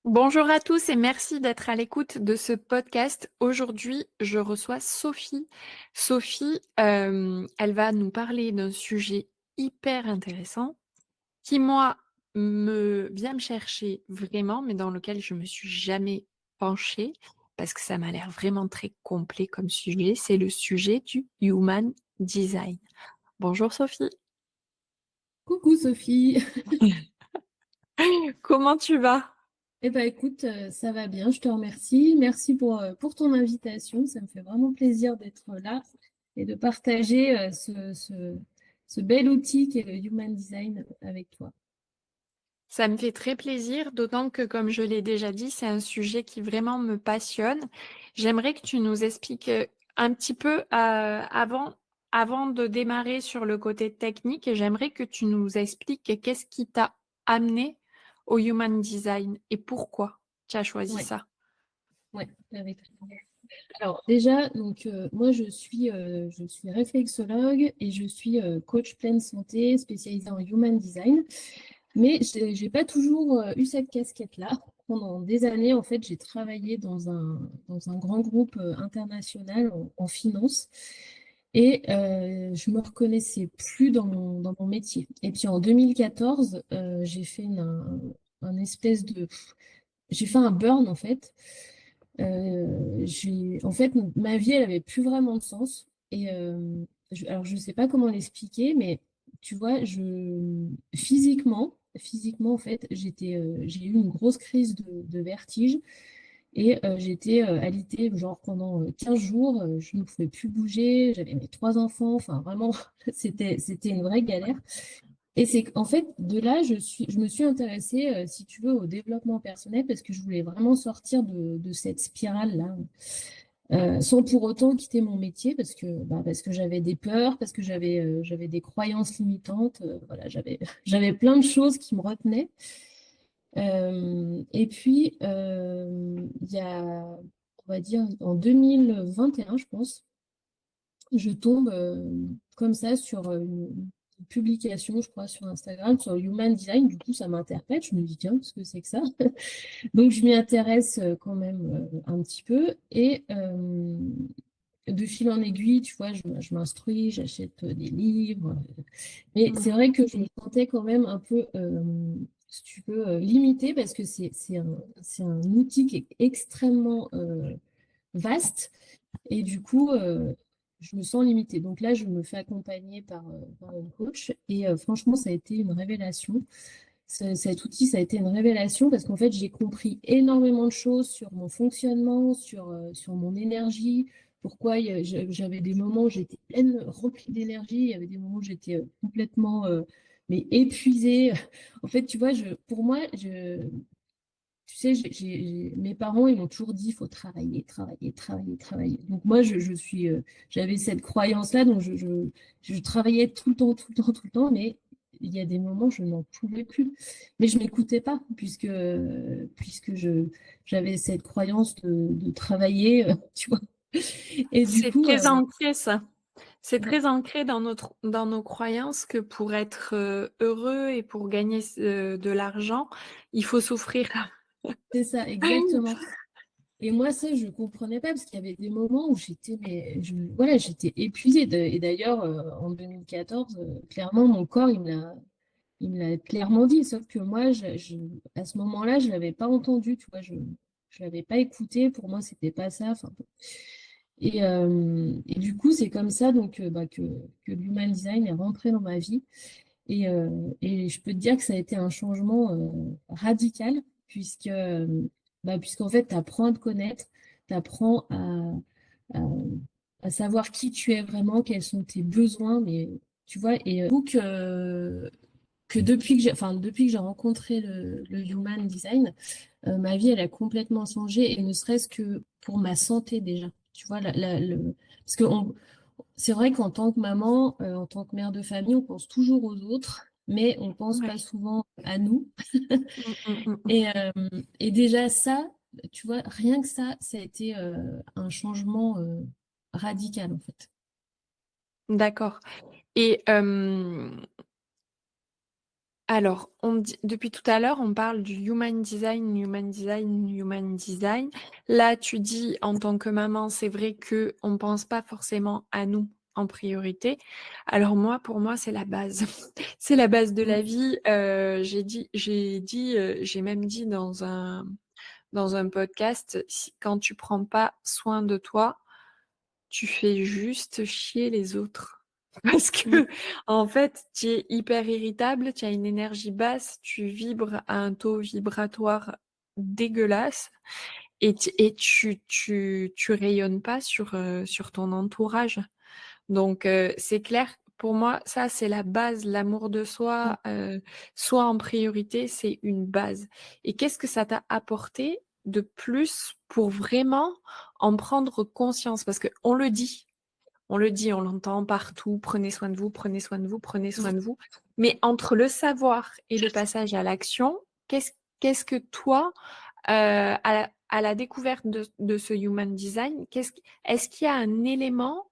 Bonjour à tous et merci d'être à l'écoute de ce podcast. Aujourd'hui, je reçois Sophie. Sophie, elle va nous parler d'un sujet hyper intéressant qui, moi, vient me chercher vraiment, mais dans lequel je me suis jamais penchée parce que ça m'a l'air vraiment très complet comme sujet. C'est le sujet du human design. Bonjour Sophie, Coucou Sophie. comment tu vas? Eh ben écoute, ça va bien, je te remercie. Merci pour ton invitation. Ça me fait vraiment plaisir d'être là et de partager ce bel outil qu'est le Human Design avec toi. Ça me fait très plaisir, d'autant que, comme je l'ai déjà dit, c'est un sujet qui vraiment me passionne. J'aimerais que tu nous expliques un petit peu avant de démarrer sur le côté technique, j'aimerais que tu nous expliques qu'est-ce qui t'a amené au Human Design et pourquoi tu as choisi Ouais, ça. ouais, avec plaisir. Alors déjà, donc moi je suis réflexologue et je suis coach pleine santé spécialisée en Human Design. Mais j'ai pas toujours eu cette casquette-là. Pendant des années, en fait, j'ai travaillé dans un grand groupe international en finance et je me reconnaissais plus dans mon métier. Et puis en 2014, j'ai fait un espèce de... J'ai fait un burn, en fait. En fait, ma vie, elle avait plus vraiment de sens. Et alors, je sais pas comment l'expliquer, mais tu vois, physiquement, en fait, j'ai eu une grosse crise de vertige et j'étais alitée, genre pendant 15 jours, je ne pouvais plus bouger, j'avais mes trois enfants, enfin vraiment, c'était une vraie galère. Et c'est qu'en fait, de là, je me suis intéressée, si tu veux, au développement personnel parce que je voulais vraiment sortir de cette spirale-là, sans pour autant quitter mon métier parce que j'avais des peurs, parce que j'avais des croyances limitantes, voilà, j'avais plein de choses qui me retenaient. Et puis, il y a, on va dire, en 2021, je pense, je tombe comme ça sur une publication, je crois, sur Instagram, sur Human Design. Du coup, ça m'interpelle. Je me dis, tiens, qu'est-ce que c'est que ça? Donc, je m'y intéresse quand même un petit peu. Et de fil en aiguille, tu vois, je m'instruis, j'achète des livres. Mais c'est Mhm. vrai que je me sentais quand même un peu, si tu veux, limitée parce que c'est un outil qui est extrêmement vaste. Et du coup, je me sens limitée. Donc là, je me fais accompagner par une coach. Et franchement, ça a été une révélation. Cet outil, ça a été une révélation parce qu'en fait, j'ai compris énormément de choses sur mon fonctionnement, sur mon énergie. Pourquoi j'avais des moments où j'étais pleine, remplie d'énergie. Il y avait des moments où j'étais complètement mais épuisée. En fait, tu vois, pour moi, tu sais, mes parents, ils m'ont toujours dit, il faut travailler, travailler, travailler, travailler. Donc moi, j'avais cette croyance-là, donc je travaillais tout le temps, tout le temps, tout le temps, mais il y a des moments, je n'en pouvais plus. Mais je m'écoutais pas, puisque j'avais cette croyance de travailler, tu vois. Et du C'est coup, très ancré ça. C'est ouais, très ancré dans nos croyances que pour être heureux et pour gagner de l'argent, il faut souffrir. c'est ça, exactement. Et moi, ça, je comprenais pas parce qu'il y avait des moments où voilà, j'étais épuisée. Et d'ailleurs, en 2014, clairement, mon corps, il me l'a clairement dit. Sauf que moi, à ce moment-là, je l'avais pas entendu, tu vois, je l'avais pas écouté. Pour moi, c'était pas ça. Enfin, bon. Et du coup, c'est comme ça donc que l'human design est rentré dans ma vie. Et je peux te dire que ça a été un changement radical, puisqu'en fait, tu apprends à te connaître, tu apprends à, à savoir qui tu es vraiment, quels sont tes besoins, mais tu vois, et j'avoue que depuis que j'ai rencontré le Human Design, ma vie, elle a complètement changé, et ne serait-ce que pour ma santé déjà. Tu vois, parce que c'est vrai qu'en tant que maman, en tant que mère de famille, on pense toujours aux autres, mais on pense Ouais. pas souvent à nous. Mm, mm, mm, mm. Et déjà ça, tu vois, rien que ça a été un changement radical en fait. D'accord. Et Alors, depuis tout à l'heure, on parle du human design, human design, human design. Là, tu dis, en tant que maman, c'est vrai que on pense pas forcément à nous en priorité. Alors moi, pour moi, c'est la base. C'est la base de Mm. la vie. J'ai même dit dans un podcast, quand tu prends pas soin de toi, tu fais juste chier les autres. Parce Mm. que, en fait, tu es hyper irritable, tu as une énergie basse, tu vibres à un taux vibratoire dégueulasse et tu rayonnes pas sur ton entourage. Donc, c'est clair, pour moi, ça, c'est la base, l'amour de Mm. soi, soi en priorité, c'est une base. Et qu'est-ce que ça t'a apporté de plus pour vraiment en prendre conscience? Parce qu'on le dit, on l'entend partout, prenez soin de vous, prenez soin de vous, prenez soin de vous. Mais entre le savoir et le passage à l'action, qu'est-ce que toi, à la découverte de ce human design, est-ce qu'il y a un élément,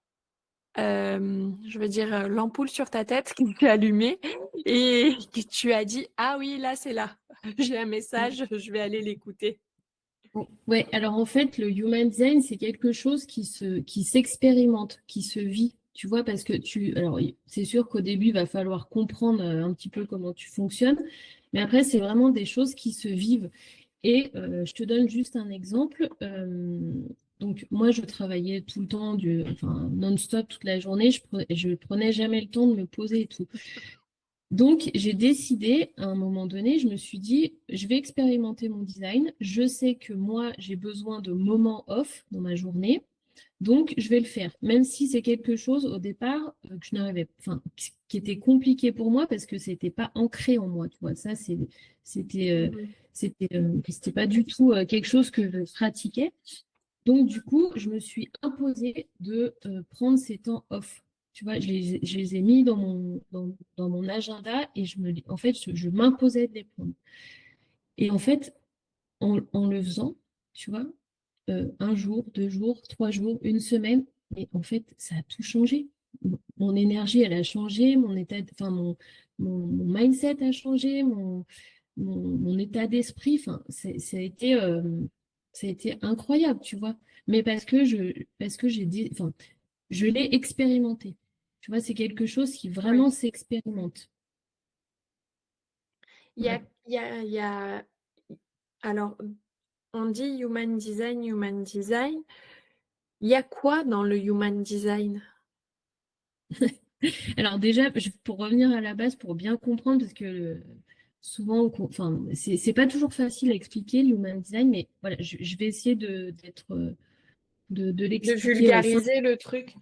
je veux dire, l'ampoule sur ta tête qui s'est allumée et que tu as dit, ah oui, là, c'est là. J'ai un Mm. message, je vais aller l'écouter. Ouais, alors en fait, le human design, c'est quelque chose qui s'expérimente, qui se vit. Tu vois, parce que alors c'est sûr qu'au début, il va falloir comprendre un petit peu comment tu fonctionnes, mais après, c'est vraiment des choses qui se vivent. Et je te donne juste un exemple. Donc moi, je travaillais tout le temps, enfin non-stop toute la journée. Je prenais jamais le temps de me poser et tout. Donc, j'ai décidé, à un moment donné, je me suis dit, je vais expérimenter mon design. Je sais que moi, j'ai besoin de moments off dans ma journée. Donc, je vais le faire. Même si c'est quelque chose, au départ, que je n'arrivais, enfin, qui était compliqué pour moi parce que c'était pas ancré en moi. Tu vois, ça, c'était, Mhm. c'était pas du tout quelque chose que je pratiquais. Donc, du coup, je me suis imposée de prendre ces temps off. Tu vois, je les ai mis dans mon agenda et en fait, je m'imposais de les prendre. Et en fait, en le faisant, tu vois, un jour, 2 jours, 3 jours, une semaine, et en fait, ça a tout changé. Mon énergie, elle a changé, enfin, mon mindset a changé, mon état d'esprit, enfin, ça a été incroyable, tu vois. Mais parce que enfin, je l'ai expérimenté. Tu vois, c'est quelque chose qui Oui. vraiment s'expérimente. Il y a, Ouais. il y a, alors, on dit human design, human design. Il y a quoi dans le human design? Alors déjà, pour revenir à la base, pour bien comprendre, parce que souvent, enfin, c'est pas toujours facile à expliquer l'human design, mais voilà, je vais essayer de De l'expliquer vulgariser le truc.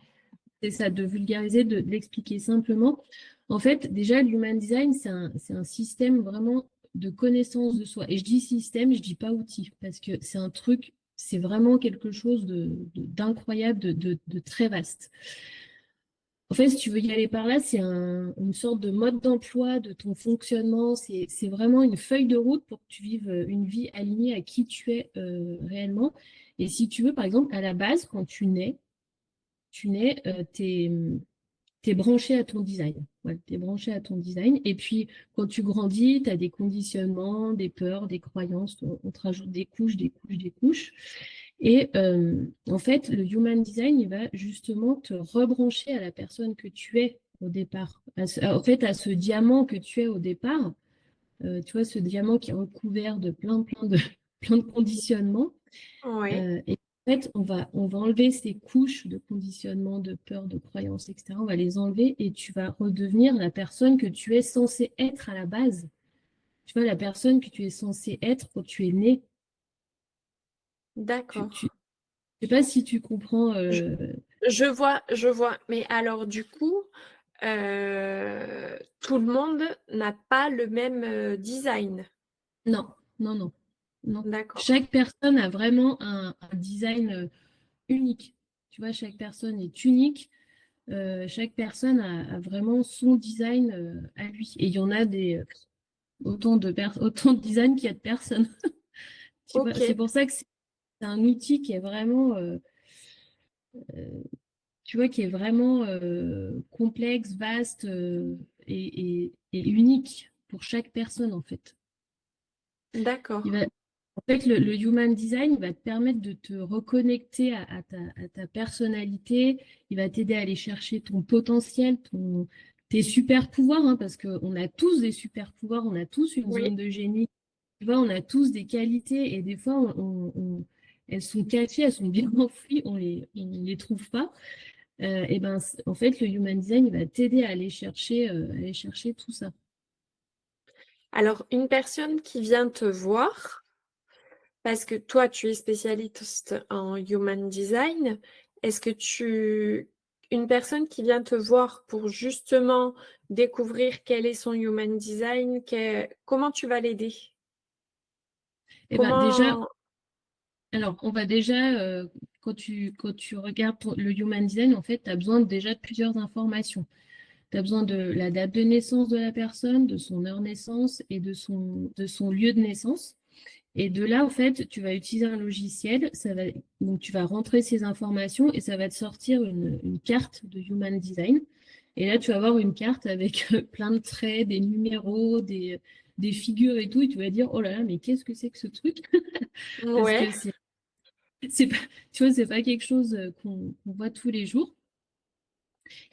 c'est ça, de vulgariser, de l'expliquer simplement. En fait, déjà, l'human design, c'est un système vraiment de connaissance de soi. Et je dis système, je dis pas outil, parce que c'est un truc, c'est vraiment quelque chose d'incroyable, de très vaste. En fait, si tu veux y aller par là, c'est une sorte de mode d'emploi de ton fonctionnement. C'est vraiment une feuille de route pour que tu vives une vie alignée à qui tu es réellement. Et si tu veux, par exemple, à la base, quand tu nais, t'es branché à ton design. Ouais, t'es branché à ton design. Et puis, quand tu grandis, tu as des conditionnements, des peurs, des croyances. On te rajoute des couches, des couches, des couches. Et en fait, le human design, il va justement te rebrancher à la personne que tu es au départ. En fait, à ce diamant que tu es au départ. Tu vois, ce diamant qui est recouvert de plein de, plein de conditionnements. Oui. Et en fait, on va enlever ces couches de conditionnement, de peur, de croyances, etc. On va les enlever et tu vas redevenir la personne que tu es censé être à la base. Tu vois, la personne que tu es censé être quand tu es né. Je D'accord. sais pas si tu comprends. Je, je vois. Mais alors, du coup, tout le monde n'a pas le même design. Non, non, non, non. D'accord. Chaque personne a vraiment un design unique. Tu vois, chaque personne est unique. Chaque personne a vraiment son design à lui. Et il y en a autant de designs qu'il y a de personnes. Tu vois, Ok. c'est pour ça que c'est un outil qui est vraiment, tu vois, qui est vraiment complexe, vaste et unique. pour chaque personne, en fait. D'accord. En fait, le Human Design va te permettre de te reconnecter à ta personnalité. Il va t'aider à aller chercher ton potentiel, tes super pouvoirs, hein, parce qu'on a tous des super pouvoirs, on a tous une Oui. zone de génie. Tu vois, on a tous des qualités et des fois, elles sont cachées, elles sont bien enfouies, on les trouve pas. Et ben, en fait, le Human Design il va t'aider à aller chercher tout ça. Alors, une personne qui vient te voir, parce que toi, tu es spécialiste en human design, est-ce que une personne qui vient te voir pour justement découvrir quel est son human design, comment tu vas l'aider? Et ben, déjà, Comment... alors, on va déjà, quand tu regardes le Human Design, en fait, tu as besoin déjà de plusieurs informations. Tu as besoin de la date de naissance de la personne, de son heure de naissance et de son lieu de naissance. Et de là, en fait, tu vas utiliser un logiciel, donc tu vas rentrer ces informations et ça va te sortir une carte de Human Design. Et là, tu vas avoir une carte avec plein de traits, des numéros, des figures et tout, et tu vas dire, oh là là, mais qu'est-ce que c'est que ce truc? Parce Ouais, que c'est pas, tu vois, c'est pas quelque chose qu'on voit tous les jours.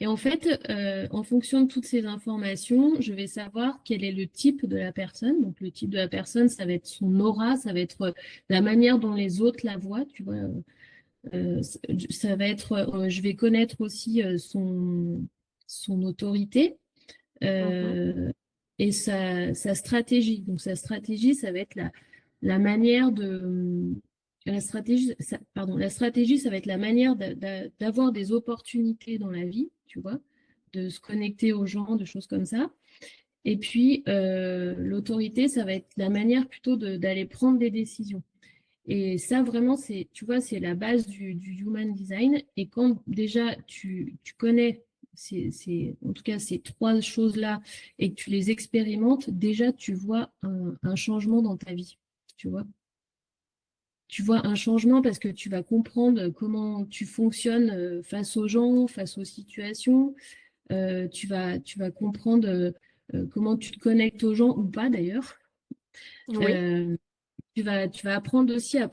Et en fait, en fonction de toutes ces informations, je vais savoir quel est le type de la personne. Donc, le type de la personne, ça va être son aura, ça va être la manière dont les autres la voient, tu vois. Euh, ça va être, je vais connaître aussi son autorité mhm, euh, et sa stratégie. Donc, sa stratégie, ça va être la manière de... la stratégie, ça va être la manière d'avoir des opportunités dans la vie, tu vois, de se connecter aux gens, de choses comme ça. Et puis, l'autorité, ça va être la manière plutôt d'aller prendre des décisions. Et ça, vraiment, tu vois, c'est la base du Human Design. Et quand déjà tu connais en tout cas ces trois choses-là et que tu les expérimentes, déjà tu vois un changement dans ta vie. Tu vois? Tu vois un changement parce que tu vas comprendre comment tu fonctionnes face aux gens, face aux situations. Tu vas comprendre comment tu te connectes aux gens ou pas d'ailleurs. oui, Euh, tu vas apprendre aussi à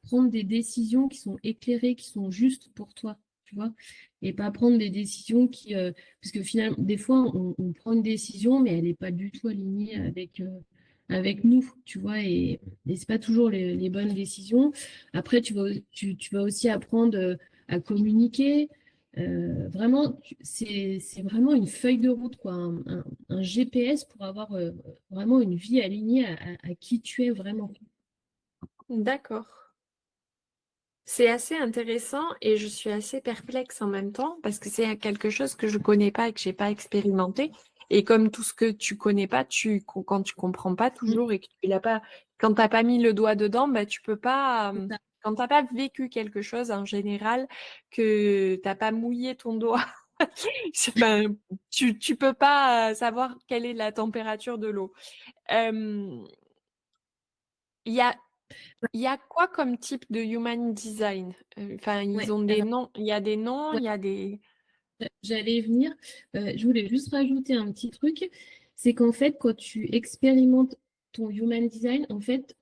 prendre des décisions qui sont éclairées, qui sont justes pour toi, tu vois, et pas prendre des décisions parce que finalement, des fois, on prend une décision, mais elle n'est pas du tout alignée avec nous, tu vois, et c'est pas toujours les bonnes décisions. Après, tu vas aussi apprendre à communiquer. Vraiment, c'est vraiment une feuille de route, quoi, un GPS pour avoir vraiment une vie alignée à qui tu es vraiment. d'accord. C'est assez intéressant et je suis assez perplexe en même temps parce que c'est quelque chose que je connais pas et que j'ai pas expérimenté. Et comme tout ce que tu connais pas, quand tu comprends pas Mm, toujours et que tu l'as pas, quand t'as pas mis le doigt dedans, bah tu peux pas. c'est ça. Quand t'as pas vécu quelque chose en général, que t'as pas mouillé ton doigt, ben, tu peux pas savoir quelle est la température de l'eau. Euh, Il y a il y a quoi comme type de human design? Enfin, ils Ouais, ont des alors, noms. Il y a des noms, ouais, il y a des... j'allais y venir. Je voulais juste rajouter un petit truc. C'est qu'en fait, quand tu expérimentes ton human design, en fait,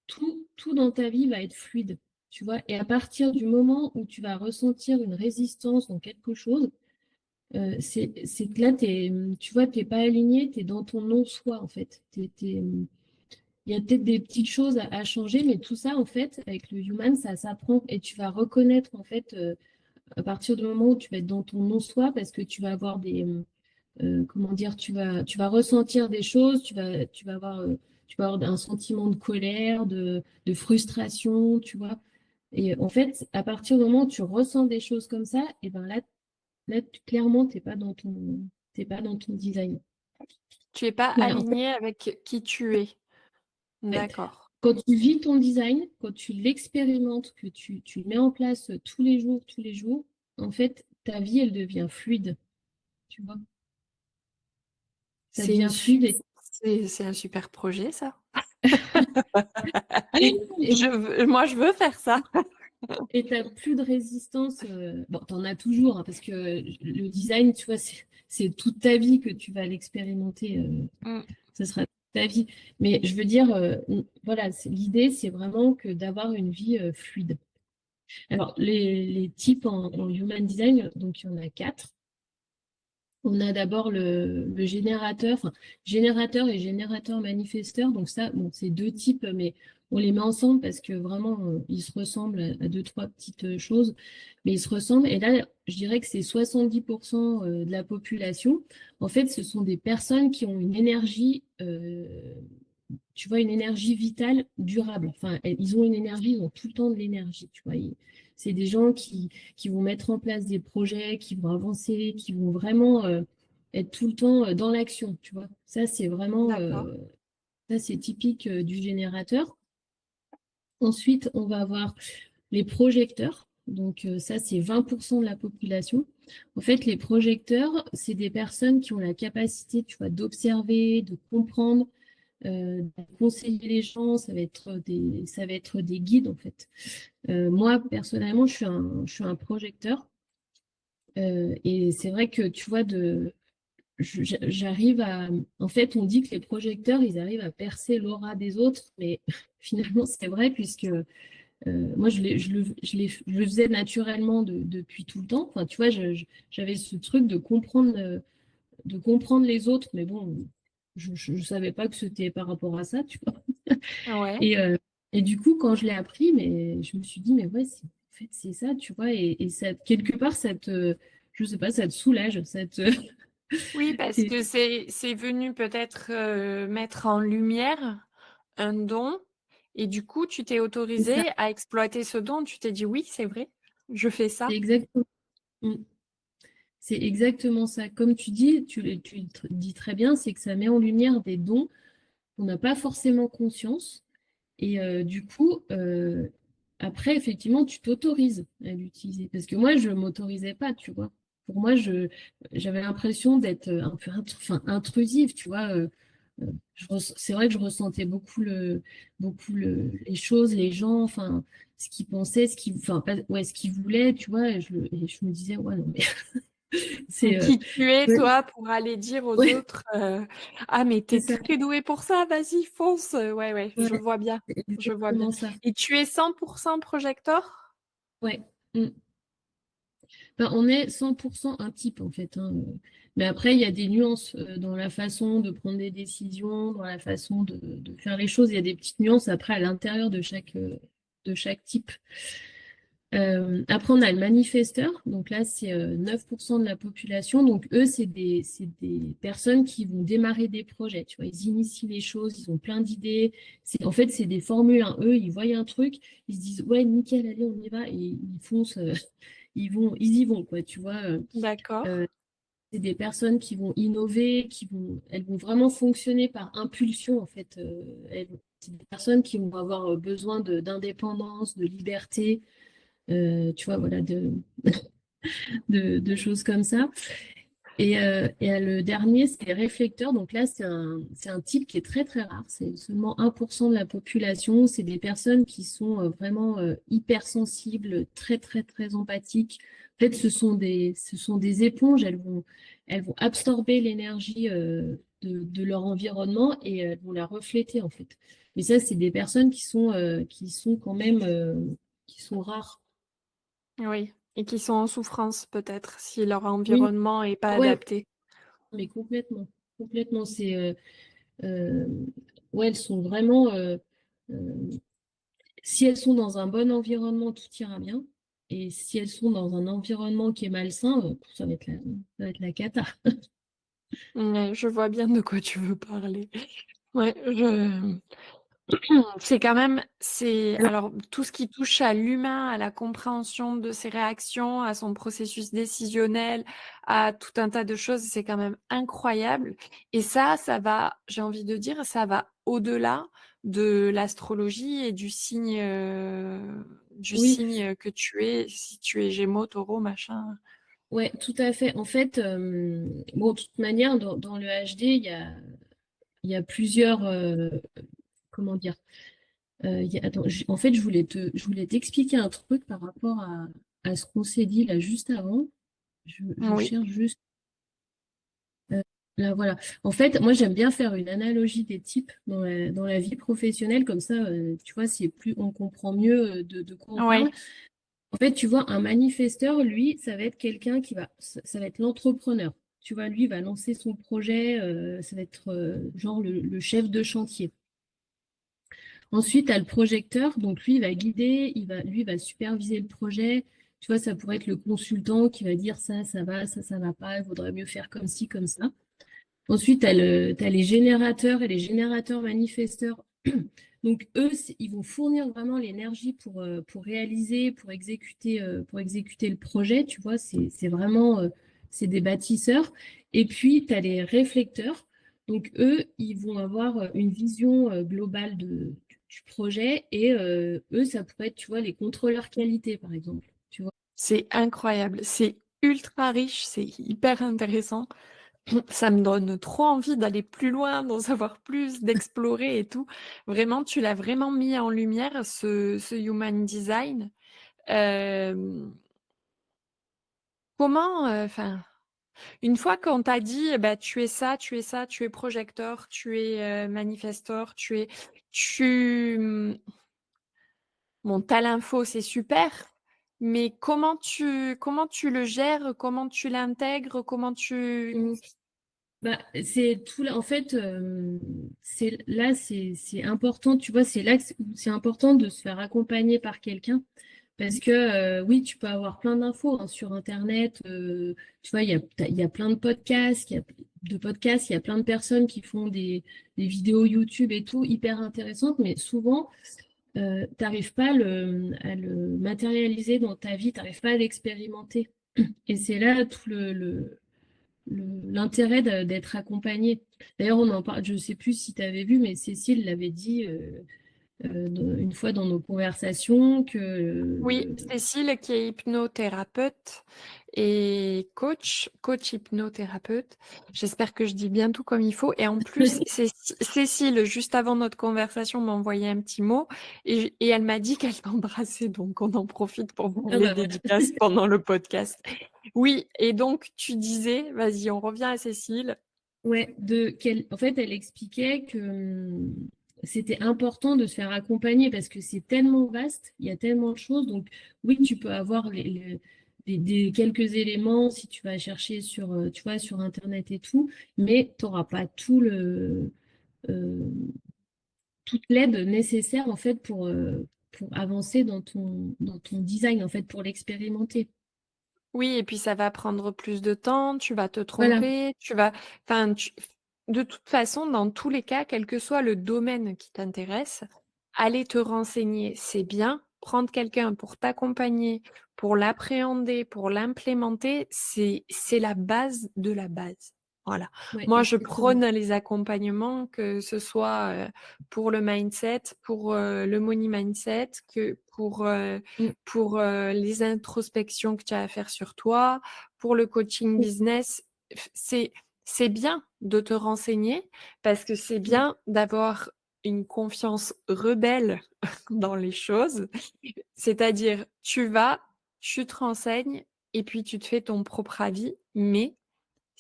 tout dans ta vie va être fluide. Tu vois, et à partir du moment où tu vas ressentir une résistance dans quelque chose, c'est que là, tu vois, tu n'es pas aligné, tu es dans ton non-soi, en fait. Il y a peut-être des petites choses à changer, mais tout ça, en fait, avec le human, ça s'apprend et tu vas reconnaître, en fait, à partir du moment où tu vas être dans ton non-soi, parce que tu vas avoir comment dire, tu vas ressentir des choses, tu vas avoir un sentiment de colère, de frustration, tu vois. Et en fait, à partir du moment où tu ressens des choses comme ça, et ben là, clairement, t'es pas dans ton design. Tu es pas Voilà, en fait, aligné avec qui tu es. ouais. D'accord. Quand tu vis ton design, quand tu l'expérimentes, que tu le mets en place tous les jours, en fait, ta vie, elle devient fluide, tu vois. Ça C'est une devient su- fluide et c'est un super projet, ça. et Moi, je veux faire ça. et t'as plus de résistance. Bon, t'en as toujours, hein, parce que le design, tu vois, c'est toute ta vie que tu vas l'expérimenter. Mm. Ce sera toute ta vie. Mais je veux dire, voilà, l'idée, c'est vraiment que d'avoir une vie fluide. Alors, les types en human design, donc il y en a 4. On a d'abord le générateur, enfin, générateur et générateur manifesteur. Donc ça, bon, c'est 2 types, mais on les met ensemble parce que vraiment, ils se ressemblent à 2, 3 petites choses, mais ils se ressemblent. Et là, je dirais que c'est 70% de la population. En fait, ce sont des personnes qui ont une énergie, tu vois, une énergie vitale durable. Enfin, ils ont une énergie, ils ont tout le temps de l'énergie, tu vois. C'est des gens qui vont mettre en place des projets, qui vont avancer, qui vont vraiment être tout le temps dans l'action, tu vois. Ça, c'est vraiment, D'accord. ça, c'est typique du générateur. Ensuite, on va avoir les projecteurs. Donc, ça, c'est 20% de la population. En fait, les projecteurs, c'est des personnes qui ont la capacité, tu vois, d'observer, de comprendre, de conseiller les gens. Ça va être des guides, en fait. Moi, personnellement, je suis un projecteur. Et c'est vrai que, tu vois, j'arrive à... En fait, on dit que les projecteurs, ils arrivent à percer l'aura des autres, mais finalement, c'est vrai, puisque moi, je le faisais naturellement depuis tout le temps. Enfin, tu vois, j'avais ce truc de comprendre les autres, mais bon, je ne savais pas que c'était par rapport à ça, tu vois. Ouais. Et, euh, et du coup, quand je l'ai appris, mais je me suis dit, mais ouais, en fait, c'est ça, tu vois, et ça, quelque part, je sais pas, ça te soulage, Oui, parce t'es- que c'est venu peut-être, mettre en lumière un don et du coup, tu t'es c'est ça, autorisée à exploiter ce don. Tu t'es dit: «Oui, c'est vrai, je fais c'est ça». exactement, mm, c'est exactement ça. Comme tu dis, dis très bien, c'est que ça met en lumière des dons qu'on n'a pas forcément conscience. Et du coup, après, effectivement, tu t'autorises à l'utiliser. Parce que moi, je ne m'autorisais pas, tu vois. Pour moi, j'avais l'impression d'être un peu enfin, intrusive, tu vois. C'est vrai que je ressentais les choses, les gens, enfin, ce qu'ils pensaient, enfin, ouais, ce qu'ils voulaient, tu vois. Et je me disais, ouais, non, mais c'est Qui tu es, ouais, toi, pour aller dire aux ouais, autres, «Ah mais c'est t'es ça, es douée pour ça, vas-y fonce!» Ouais, ouais, je ouais, vois bien, c'est je vois bien exactement ça. et tu es 100% projecteur? Ouais. Mm. Ben, on est 100% un type en fait, hein. Mais après, il y a des nuances dans la façon de prendre des décisions, dans la façon de faire les choses. Il y a des petites nuances après à l'intérieur de chaque type. Après, on a le manifesteur. Donc là, c'est 9% de la population. Donc eux, c'est des personnes qui vont démarrer des projets. Tu vois, ils initient les choses, ils ont plein d'idées. En fait, c'est des formules 1. Eux, ils voient un truc, ils se disent, ouais, nickel, allez, on y va. Et ils foncent, ils y vont, quoi. Tu vois, D'accord. euh, c'est des personnes qui vont innover, elles vont vraiment fonctionner par impulsion, en fait. C'est des personnes qui vont avoir besoin d'indépendance, de liberté, tu vois, voilà, de choses comme ça. Et le dernier, c'est les réflecteurs. Donc là, c'est un type qui est très, très rare. C'est seulement 1% de la population. C'est des personnes qui sont vraiment hypersensibles, très, très, très empathiques. En fait, ce sont des éponges. Elles vont absorber l'énergie de leur environnement et elles vont la refléter, en fait. Mais ça, c'est des personnes qui sont quand même, qui sont rares. Oui et qui sont en souffrance peut-être si leur Oui, environnement est pas ouais, adapté. mais complètement. Complètement. Euh, ouais, elles sont vraiment, euh, si elles sont dans un bon environnement, tout ira bien. Et si elles sont dans un environnement qui est malsain, ça va être la cata. Ouais, je vois bien de quoi tu veux parler. Ouais, je c'est quand même c'est Alors, alors tout ce qui touche à l'humain, à la compréhension de ses réactions, à son processus décisionnel, à tout un tas de choses, c'est quand même incroyable et ça va, j'ai envie de dire, ça va au-delà de l'astrologie et du oui, signe que tu es, si tu es Gémeaux, Taureau, machin. ouais, tout à fait. En fait, bon, de toute manière, dans le HD, il y a plusieurs, comment dire, attends, en fait, je voulais t'expliquer un truc par rapport à ce qu'on s'est dit là juste avant. Je Oui. cherche juste. Là, voilà. En fait, moi, j'aime bien faire une analogie des types dans la vie professionnelle, comme ça, tu vois, c'est plus, on comprend mieux de quoi on parle. Ouais, En fait, tu vois, un manifesteur, lui, ça va être quelqu'un qui va, ça va être l'entrepreneur. Tu vois, lui, il va lancer son projet, ça va être genre le chef de chantier. Ensuite, tu as le projecteur, donc lui, il va guider, lui, il va superviser le projet. Tu vois, ça pourrait être le consultant qui va dire ça va, ça va pas, il vaudrait mieux faire comme ci, comme ça. Ensuite, t'as les générateurs et les générateurs manifesteurs. Donc, eux, ils vont fournir vraiment l'énergie pour réaliser, pour exécuter le projet. Tu vois, c'est vraiment, c'est des bâtisseurs. Et puis, tu as les réflecteurs. Donc, eux, ils vont avoir une vision globale du projet. Et eux, ça pourrait être, tu vois, les contrôleurs qualité, par exemple. Tu vois. c'est incroyable. C'est ultra riche, c'est hyper intéressant. Ça me donne trop envie d'aller plus loin, d'en savoir plus, d'explorer et tout. Vraiment, tu l'as vraiment mis en lumière, ce human design. Euh, comment, enfin, une fois qu'on t'a dit, bah, tu es ça, tu es ça, tu es projecteur, tu es manifesteur, tu, bon, t'as l'info, c'est super, mais comment tu le gères, comment tu l'intègres, comment tu, Bah, c'est tout là. En fait, c'est important. Tu vois, c'est là où c'est important de se faire accompagner par quelqu'un. Parce que oui, tu peux avoir plein d'infos hein, sur Internet. Tu vois, il y a plein de podcasts, il y a plein de personnes qui font des vidéos YouTube et tout, hyper intéressantes, mais souvent, tu n'arrives pas à le matérialiser dans ta vie, tu n'arrives pas à l'expérimenter. Et c'est là tout l'intérêt d'être accompagné. D'ailleurs, on en parle, je ne sais plus si tu avais vu, mais Cécile l'avait dit une fois dans nos conversations que Oui, Cécile qui est hypnothérapeute et coach hypnothérapeute. J'espère que je dis bien tout comme il faut. Et en plus, Cécile, juste avant notre conversation, m'a envoyé un petit mot et elle m'a dit qu'elle t'embrassait. Donc, on en profite pour faire ah les bah voilà. dédicaces pendant le podcast. Oui, et donc tu disais, vas-y, on revient à Cécile. Ouais, en fait, elle expliquait que c'était important de se faire accompagner parce que c'est tellement vaste, il y a tellement de choses. Donc, oui, tu peux avoir quelques éléments si tu vas chercher sur, tu vois, sur Internet et tout, mais tu n'auras pas euh, toute l'aide nécessaire en fait pour avancer dans ton design, en fait, pour l'expérimenter. Oui, et puis ça va prendre plus de temps, tu vas te Voilà. tromper, enfin, de toute façon, dans tous les cas, quel que soit le domaine qui t'intéresse, aller te renseigner, c'est bien. Prendre quelqu'un pour t'accompagner, pour l'appréhender, pour l'implémenter, c'est la base de la base. Voilà. Ouais, Moi, je exactement. prône les accompagnements, que ce soit pour le mindset, pour le money mindset, que Mm. pour les introspections que tu as à faire sur toi, pour le coaching business. C'est, c'est bien de te renseigner parce que c'est Mm. bien d'avoir une confiance rebelle dans les choses. C'est-à-dire, tu vas, tu te renseignes et puis tu te fais ton propre avis. Mais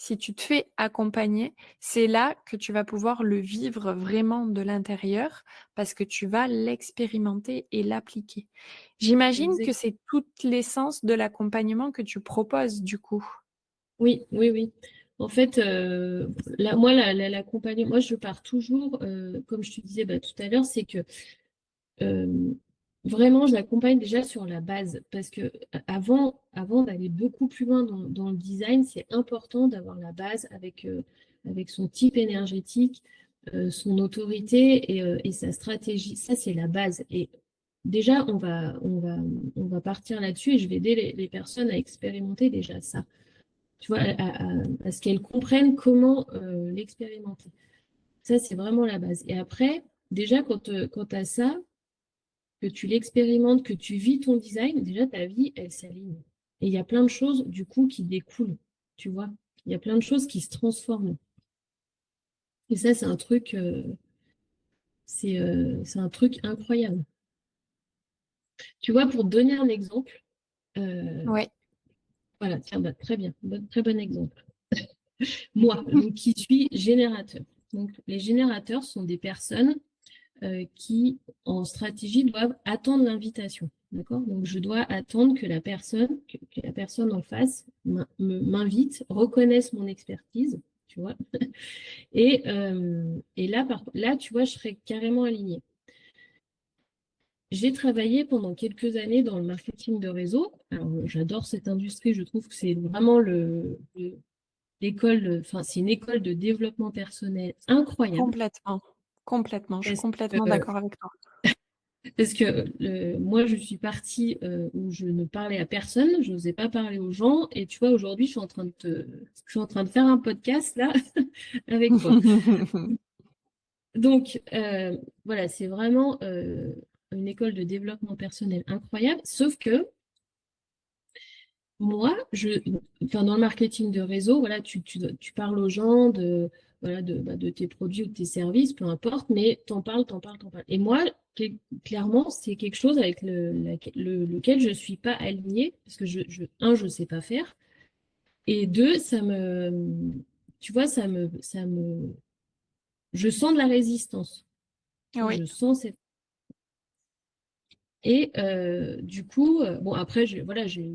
si tu te fais accompagner, c'est là que tu vas pouvoir le vivre vraiment de l'intérieur parce que tu vas l'expérimenter et l'appliquer. J'imagine que Exact. c'est toute l'essence de l'accompagnement que tu proposes du coup. Oui, oui, oui. En fait, l'accompagnement, moi, je pars toujours, comme je te disais bah, tout à l'heure, c'est que euh, vraiment, je l'accompagne déjà sur la base. Parce que avant d'aller beaucoup plus loin dans le design, c'est important d'avoir la base avec son type énergétique, son autorité et sa stratégie. Ça, c'est la base. Et déjà, on va partir là-dessus et je vais aider les personnes à expérimenter déjà ça tu vois, à ce qu'elles comprennent comment l'expérimenter. Ça, c'est vraiment la base. Et après, déjà, quand tu as ça, que tu l'expérimentes, que tu vis ton design, déjà, ta vie, elle s'aligne. Et il y a plein de choses, du coup, qui découlent, tu vois. Il y a plein de choses qui se transforment. Et ça, c'est un truc incroyable. Tu vois, pour te donner un exemple, euh, Ouais. voilà, tiens, bah, très bien, très bon exemple. Moi, donc qui suis générateur. Donc, les générateurs sont des personnes qui, en stratégie, doivent attendre l'invitation. D'accord? Donc, je dois attendre que la personne en face m'invite, reconnaisse mon expertise, tu vois. Et là, là, tu vois, je serais carrément alignée. J'ai travaillé pendant quelques années dans le marketing de réseau. Alors, j'adore cette industrie, je trouve que c'est vraiment l'école, enfin, c'est une école de développement personnel incroyable. Complètement, complètement, je suis Parce complètement que, d'accord avec toi. parce que moi, je suis partie où je ne parlais à personne, je n'osais pas parler aux gens. Et tu vois, aujourd'hui, je suis en train de faire un podcast là avec toi. Donc, voilà, c'est vraiment une école de développement personnel incroyable. Sauf que moi, enfin, dans le marketing de réseau, voilà, tu parles aux gens voilà, de tes produits ou de tes services, peu importe, mais t'en parles, t'en parles, t'en parles. Et moi, clairement, c'est quelque chose avec lequel je ne suis pas alignée, parce que je ne sais pas faire, et deux, tu vois, je sens de la résistance. Tu vois, Oui, je sens cette. Et du coup, bon, après, voilà, j'ai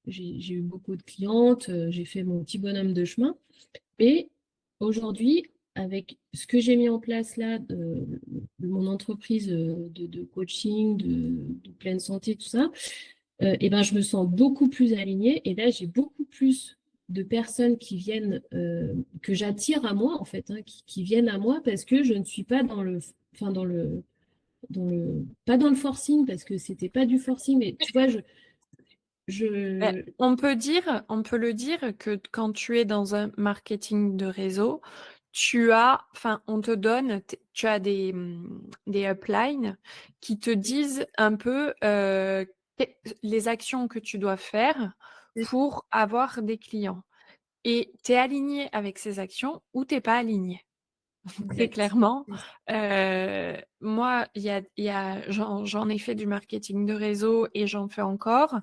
eu beaucoup de clientes, j'ai fait mon petit bonhomme de chemin. Mais aujourd'hui, avec ce que j'ai mis en place là, de mon entreprise de coaching, de pleine santé, tout ça, et ben, je me sens beaucoup plus alignée. Et là, j'ai beaucoup plus de personnes qui viennent, que j'attire à moi, en fait, hein, qui viennent à moi parce que je ne suis pas enfin, pas dans le forcing, parce que c'était pas du forcing, mais tu vois, je, on peut le dire que quand tu es dans un marketing de réseau, enfin, on te donne, tu as des uplines qui te disent un peu les actions que tu dois faire pour avoir des clients. Et tu es aligné avec ces actions ou tu n'es pas aligné. Très exact. clairement, moi, j'en ai fait du marketing de réseau et j'en fais encore.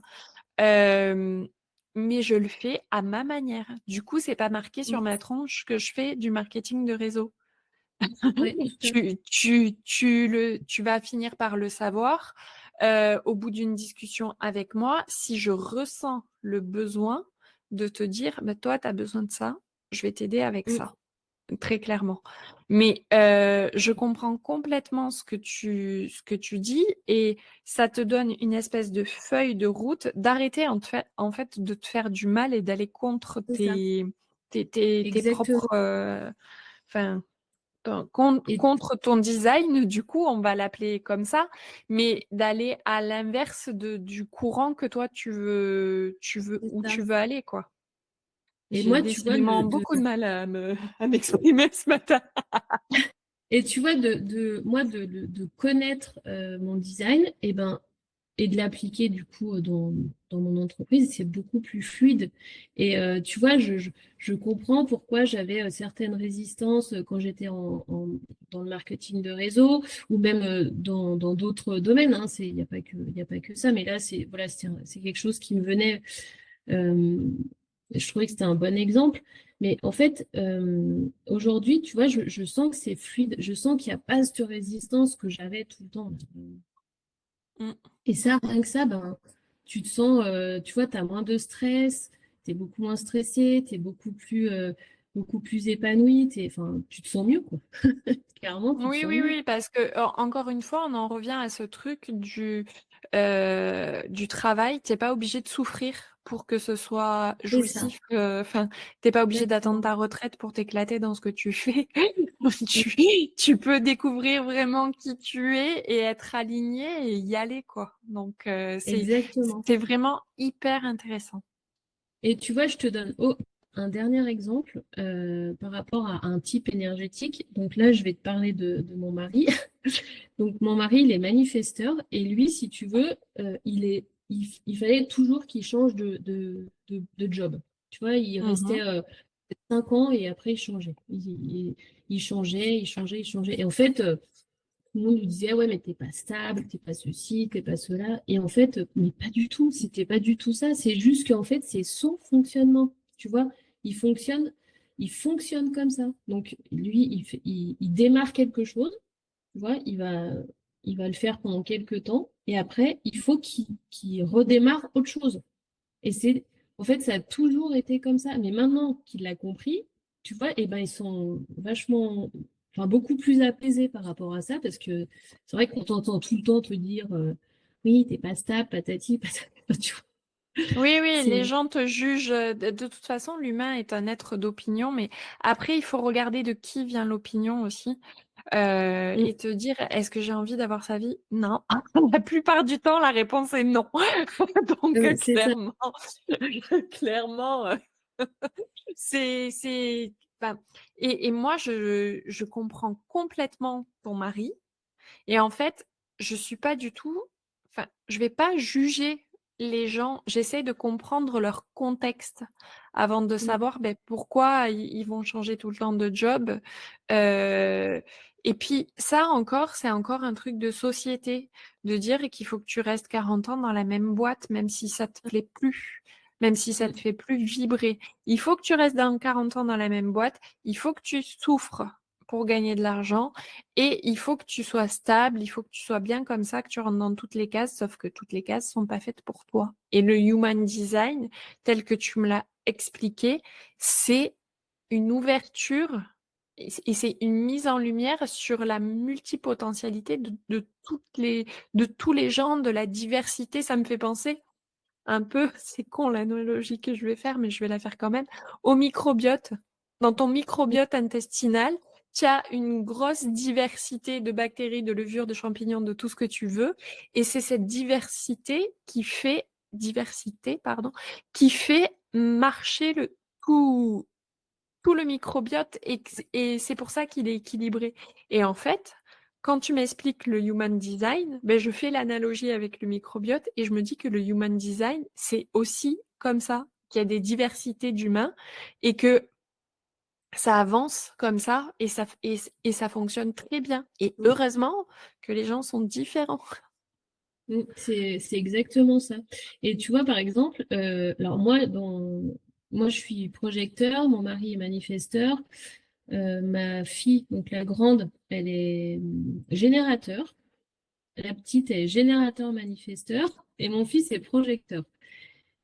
Mais je le fais à ma manière. Du coup, c'est pas marqué sur ma tronche que je fais du marketing de réseau. Ouais, tout à fait. Tu vas finir par le savoir au bout d'une discussion avec moi. Si je ressens le besoin de te dire, bah, toi, tu as besoin de ça, je vais t'aider avec Mm, ça. Très clairement. Mais je comprends complètement ce que tu dis et ça te donne une espèce de feuille de route d'arrêter en fait de te faire du mal et d'aller contre c'est ça, tes exactement. propres... enfin, Et contre ton design, du coup, on va l'appeler comme ça, mais d'aller à l'inverse du courant que toi, c'est où ça. tu veux aller, quoi. Et J'ai moi, tu vois, décidément beaucoup de mal à m'exprimer ce matin. moi, de connaître mon design, et de l'appliquer du coup dans mon entreprise, c'est beaucoup plus fluide. Et tu vois, je comprends pourquoi j'avais certaines résistances quand j'étais dans le marketing de réseau ou même dans d'autres domaines. Hein. Il n'y a pas il y a pas que ça, mais là, voilà, c'est quelque chose qui me venait. euh, je trouvais que c'était un bon exemple. Mais en fait, aujourd'hui, tu vois, je sens que c'est fluide. Je sens qu'il n'y a pas cette résistance que j'avais tout le temps. Mm. Et ça, rien que ça, ben, tu te sens, tu vois, tu as moins de stress, tu es beaucoup moins stressé, tu es beaucoup plus épanoui, enfin, tu te sens mieux, quoi. Clairement, tu te Oui, sens oui, mieux. oui, parce que encore une fois, on en revient à ce truc du travail. T'es pas obligé de souffrir pour que ce soit C'est ça, jouissif. Enfin, t'es pas obligé d'attendre exactement. ta retraite pour t'éclater dans ce que tu fais. Tu peux découvrir vraiment qui tu es et être aligné et y aller, quoi. Donc, Exactement. c'est vraiment hyper intéressant. Et tu vois, je te donne un dernier exemple par rapport à un type énergétique. Donc là, je vais te parler de mon mari. Donc mon mari, il est manifesteur et lui, si tu veux, il fallait toujours qu'il change de job. Tu vois, il restait Mhm. 5 ans et après il changeait. Il changeait, il changeait, il changeait. Et en fait, tout le monde lui disait, ouais, mais t'es pas stable, t'es pas ceci, t'es pas cela. Et en fait, mais pas du tout, c'était pas du tout ça. C'est juste qu'en fait, c'est son fonctionnement. Tu vois, il fonctionne. il fonctionne comme ça. Donc, lui, il démarre quelque chose, tu vois, il va le faire pendant quelques temps, et après, il faut qu'il redémarre autre chose. Et en fait, ça a toujours été comme ça. Mais maintenant qu'il l'a compris, tu vois, et ben, ils sont vachement, enfin, beaucoup plus apaisés par rapport à ça, parce que c'est vrai qu'on t'entend tout le temps te dire, oui, t'es pas stable, patati, patata, tu vois. Oui, oui, les C'est, gens te jugent. De toute façon, l'humain est un être d'opinion, mais après, il faut regarder de qui vient l'opinion aussi. Mm, Et te dire, est-ce que j'ai envie d'avoir sa vie? Non. La plupart du temps, la réponse est non. Donc, c'est ça. clairement, clairement, enfin, et moi, je comprends complètement ton mari. Et en fait, je suis pas du tout, enfin, je vais pas juger les gens. J'essaie de comprendre leur contexte avant de Mm, savoir, beh, pourquoi ils vont changer tout le temps de job. Heu et puis ça encore, c'est encore un truc de société, de dire qu'il faut que tu restes 40 ans dans la même boîte, même si ça te plaît plus, même si ça te mm, fait plus vibrer. Il faut que tu restes dans 40 ans dans la même boîte, il faut que tu souffres pour gagner de l'argent et il faut que tu sois stable, il faut que tu sois bien comme ça, que tu rentres dans toutes les cases, sauf que toutes les cases sont pas faites pour toi. Et le human design, tel que tu me l'as expliqué, c'est une ouverture et c'est une mise en lumière sur la multipotentialité de tous les gens, de la diversité. Ça me fait penser un peu, c'est con l'analogie que je vais faire, mais je vais la faire quand même, au microbiote. Dans ton mm, microbiote intestinal, tu as une grosse diversité de bactéries, de levures, de champignons, de tout ce que tu veux. Et c'est cette diversité, pardon, qui fait marcher tout le microbiote et c'est pour ça qu'il est équilibré. Et en fait, quand tu m'expliques le human design, ben je fais l'analogie avec le microbiote et je me dis que le human design, c'est aussi comme ça, qu'il y a des diversités d'humains et que ça avance comme ça et ça fonctionne très bien. Et mm, heureusement que les gens sont différents. c'est exactement ça. Et tu vois, par exemple, alors moi, moi, je suis projecteur, mon mari est manifesteur, ma fille, donc la grande, elle est générateur, la petite est générateur manifesteur, et mon fils est projecteur.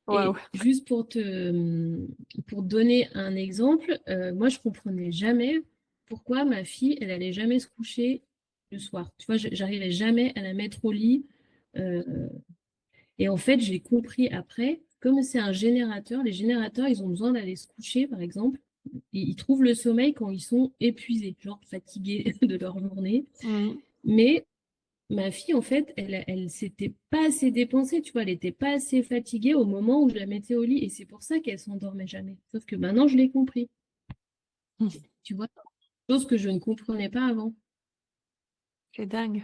Waouh. Et juste pour te donner un exemple, moi, je comprenais jamais pourquoi ma fille, elle allait jamais se coucher le soir. Tu vois, j'arrivais jamais à la mettre au lit. euh, et en fait, j'ai compris après, comme c'est un générateur, les générateurs, ils ont besoin d'aller se coucher, par exemple. Et ils trouvent le sommeil quand ils sont épuisés, genre fatigués de leur journée. Mhm. Mais ma fille, en fait, elle s'était pas assez dépensée, tu vois, elle était pas assez fatiguée au moment où je la mettais au lit. Et c'est pour ça qu'elle s'endormait jamais. Sauf que maintenant, je l'ai compris, tu vois, chose que je ne comprenais pas avant. C'est dingue.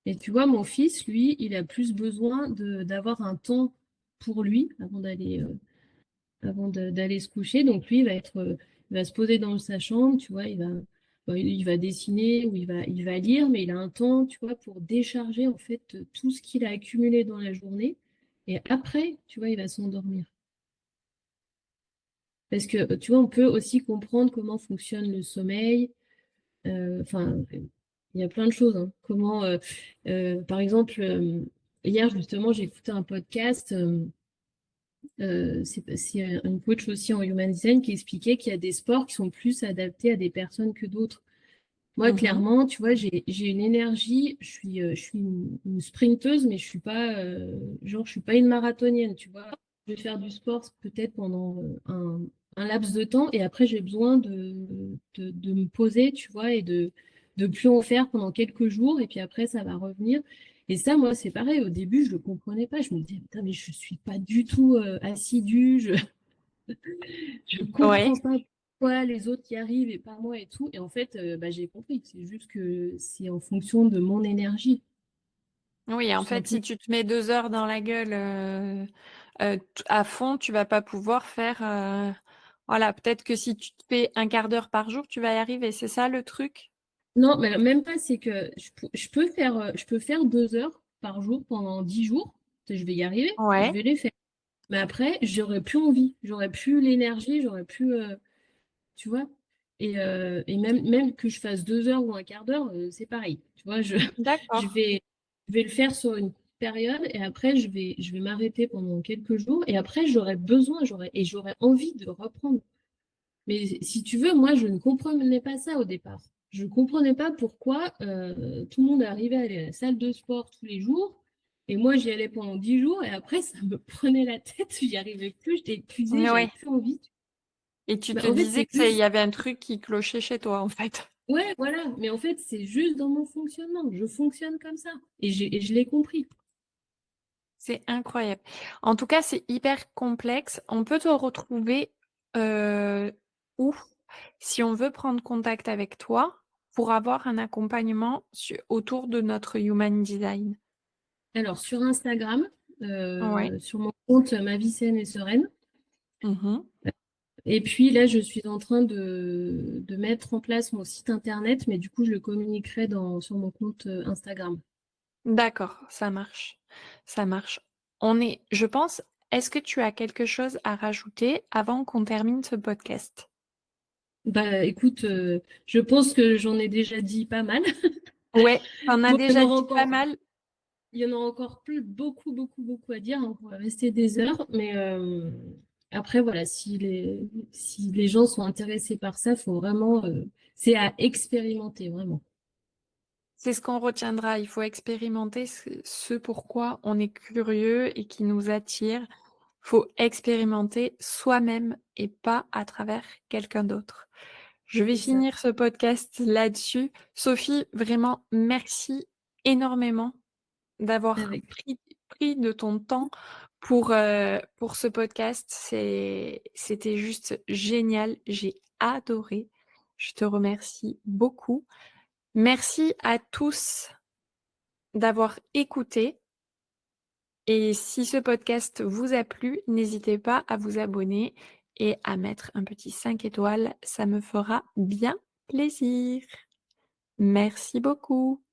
Et tu vois, mon fils, lui, il a plus besoin d'avoir un temps pour lui avant d'aller se coucher. Donc lui, il va se poser dans sa chambre, tu vois, il va dessiner ou il va lire, mais il a un temps, tu vois, pour décharger en fait tout ce qu'il a accumulé dans la journée. Et après, tu vois, il va s'endormir. Parce que, tu vois, on peut aussi comprendre comment fonctionne le sommeil. Enfin, il y a plein de choses, hein. Par exemple, hier justement, j'ai écouté un podcast. C'est un coach aussi en human design qui expliquait qu'il y a des sports qui sont plus adaptés à des personnes que d'autres. Moi, Mhm. clairement, tu vois, j'ai une énergie, je suis une sprinteuse, mais je suis pas une marathonienne, tu vois. Je vais faire du sport peut-être pendant un laps de temps et après, j'ai besoin de me poser, tu vois, et de plus en faire pendant quelques jours et puis après, ça va revenir. Et ça, moi, c'est pareil. Au début, je le comprenais pas. Je me disais, putain, mais je suis pas du tout assidue. Je Ouais. comprends pas pourquoi les autres y arrivent et pas moi et tout. Et en fait, bah, j'ai compris. C'est juste que c'est en fonction de mon énergie, Oui, tout en fait, si simplement. tu te mets 2 heures dans la gueule à fond, tu vas pas pouvoir faire. Voilà, peut-être que si tu te fais un quart d'heure par jour, tu vas y arriver. C'est ça le truc? Non, mais même pas, c'est que je peux faire 2 heures par jour pendant 10 jours. Je vais y arriver, je Ouais. vais les faire. Mais après, j'aurais plus envie, j'aurais plus l'énergie, j'aurais plus. tu vois? Et même que je fasse 2 heures ou un quart d'heure, c'est pareil. Tu vois, je D'accord. vais, je vais le faire sur une période et après, je vais m'arrêter pendant quelques jours et après, j'aurai besoin, j'aurai envie de reprendre. Mais si tu veux, moi, je ne comprenais pas ça au départ. Je ne comprenais pas pourquoi tout le monde arrivait à aller à la salle de sport tous les jours. Et moi, j'y allais pendant 10 jours et après, ça me prenait la tête. J'y arrivais plus, j'étais épuisée, j'avais Ouais. plus envie. Et tu Bah, te en fait, disais c'est qu'il y juste. avait un truc qui clochait chez toi, en fait. Ouais, voilà. Mais en fait, c'est juste dans mon fonctionnement. Je fonctionne comme ça. Et je l'ai compris. C'est incroyable. En tout cas, c'est hyper complexe. On peut te retrouver, heu, où? Si on veut prendre contact avec toi pour avoir un accompagnement autour de notre human design. Alors, sur Instagram, Ouais. sur mon compte Ma vie saine et sereine. Mmh. Et puis là, je suis en train de mettre en place mon site internet, mais du coup, je le communiquerai sur mon compte Instagram. D'accord, ça marche, ça marche. Je pense, est-ce que tu as quelque chose à rajouter avant qu'on termine ce podcast? Bah écoute, je pense que j'en ai déjà dit pas mal. Ouais, tu en as Bon, déjà dit pas mal. il y en a encore plus, beaucoup, beaucoup, beaucoup à dire. On pourrait rester des heures, mais après, voilà, si les gens sont intéressés par ça, faut vraiment, c'est à expérimenter, vraiment. C'est ce qu'on retiendra. Il faut expérimenter ce pourquoi on est curieux et qui nous attire. Faut expérimenter soi-même et pas à travers quelqu'un d'autre. Je vais C'est ça. finir ce podcast là-dessus. Sophie, vraiment merci énormément d'avoir Avec. pris de ton temps pour ce podcast. C'était juste génial. J'ai adoré. Je te remercie beaucoup. Merci à tous d'avoir écouté et si ce podcast vous a plu, n'hésitez pas à vous abonner et à mettre un petit 5 étoiles, ça me fera bien plaisir. Merci beaucoup.